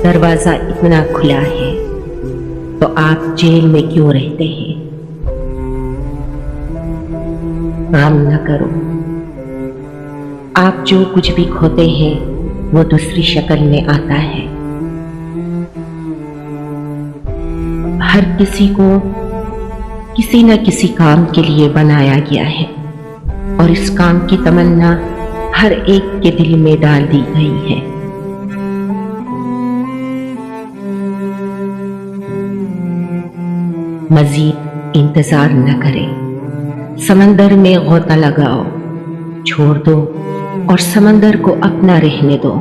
दरवाजा इतना खुला है तो आप जेल में क्यों रहते हैं? काम न करो। आप जो कुछ भी खोते हैं वो दूसरी शक्ल में आता है। हर किसी को किसी न किसी काम के लिए बनाया गया है और इस काम की तमन्ना हर एक के दिल में डाल दी गई है। मजीद इंतजार न करें, समंदर में गोता लगाओ, छोड़ दो और समंदर को अपना रहने दो।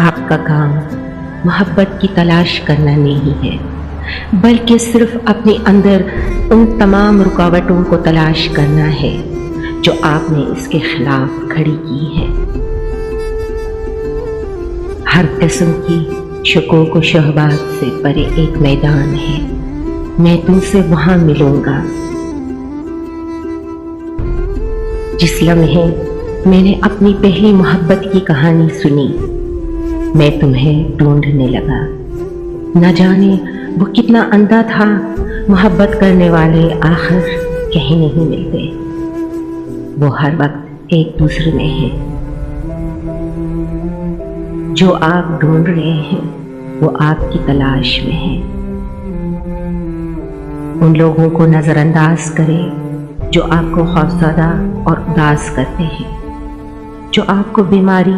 आपका काम मोहब्बत की तलाश करना नहीं है, बल्कि सिर्फ अपने अंदर उन तमाम रुकावटों को तलाश करना है जो आपने इसके खिलाफ खड़ी की है। हर किस्म की शकूक व शहबात से परे एक मैदान है, मैं तुमसे वहां मिलूंगा। जिस लम्हे मैंने अपनी पहली मोहब्बत की कहानी सुनी, मैं तुम्हें ढूंढने लगा। न जाने वो कितना अंधा था, मोहब्बत करने वाले आखिर कहीं नहीं मिलते। वो हर वक्त एक दूसरे में है। जो आप ढूंढ रहे हैं वो आपकी तलाश में है। उन लोगों को नजरअंदाज करें जो आपको खौफज़दा और उदास करते हैं, जो आपको बीमारी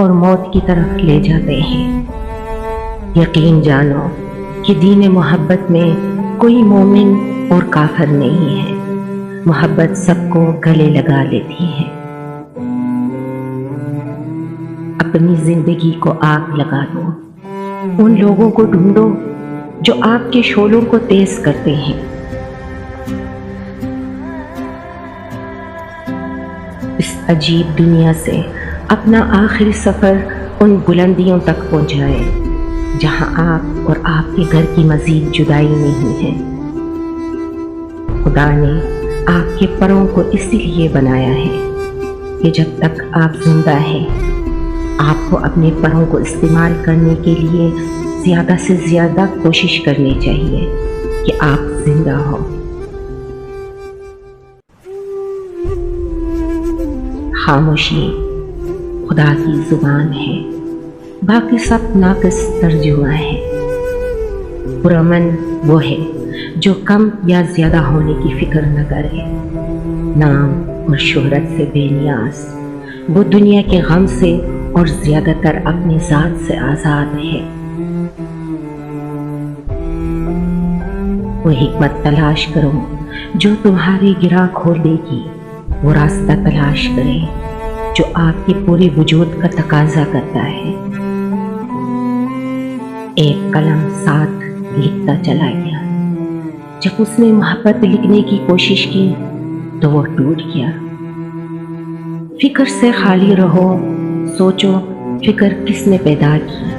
और मौत की तरफ ले जाते हैं। यकीन जानो कि दीन मोहब्बत में कोई मोमिन और काफिर नहीं है। मोहब्बत सबको गले लगा लेती है। अपनी जिंदगी को आग लगा दो। उन लोगों को ढूंढो जो आपके शोलों को तेज करते हैं। इस अजीब दुनिया से अपना आखिरी सफर उन बुलंदियों तक पहुंचाए जहां आप और आपके घर की मजीद जुदाई नहीं है। खुदा ने आपके परों को इसीलिए बनाया है कि जब तक आप जिंदा हैं, आपको अपने परों को इस्तेमाल करने के लिए ज़्यादा से ज़्यादा कोशिश करनी चाहिए कि आप जिंदा हो। खामोशी खुदा की जुबान है, बाकी सब नाक़िस तर्जुमा है। पुरअमन वो है जो कम या ज़्यादा होने की फिक्र न करे। नाम और शोहरत से बेनियाज, वो दुनिया के गम से और ज़्यादातर अपनी ज़ात से आज़ाद है। वो हिकमत तलाश करो जो तुम्हारी गिरा खोल देगी। वो रास्ता तलाश करें जो आपके पूरे वजूद का तकाजा करता है। एक कलम साथ लिखता चला गया। जब उसने मोहब्बत लिखने की कोशिश की तो वो टूट गया। फिक्र से खाली रहो, सोचो फिक्र किसने पैदा की।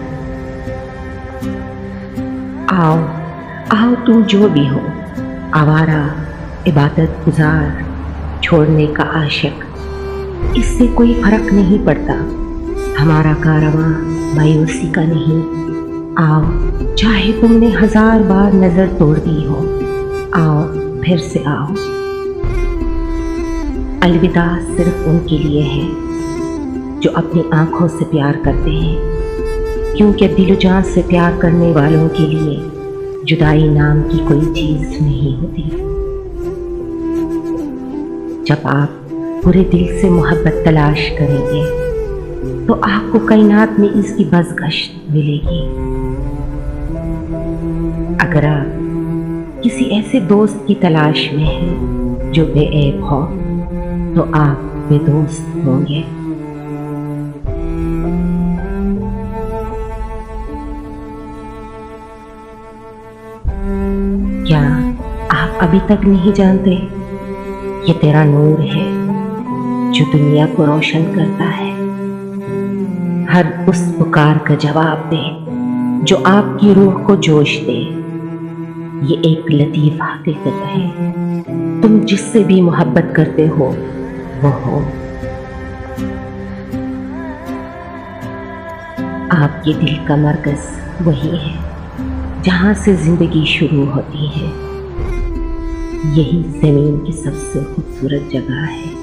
आओ आओ तुम जो भी हो, आवारा, इबादत गुजार, छोड़ने का आशिक, इससे कोई फर्क नहीं पड़ता। हमारा कारवां मायूसी का नहीं। आओ चाहे तुमने 1000 बार नजर तोड़ दी हो, आओ फिर से आओ। अलविदा सिर्फ उनके लिए है जो अपनी आंखों से प्यार करते हैं, क्योंकि दिल जान से प्यार करने वालों के लिए जुदाई नाम की कोई चीज नहीं होती। जब आप पूरे दिल से मोहब्बत तलाश करेंगे तो आपको कायनात में इसकी बज़गश्त मिलेगी। अगर आप किसी ऐसे दोस्त की तलाश में हैं जो बेऐब हो तो आप बेदोस्त होंगे। क्या आप अभी तक नहीं जानते? ये तेरा नूर है जो दुनिया को रोशन करता है। हर उस पुकार का जवाब दे जो आपकी रूह को जोश दे। ये एक लतीफ हकीकत है, तुम जिससे भी मोहब्बत करते हो वो हो। آپ کے دل کا مرکز وہی ہے جہاں سے زندگی شروع ہوتی ہے. یہی زمین کی سب سے خوبصورت جگہ ہے.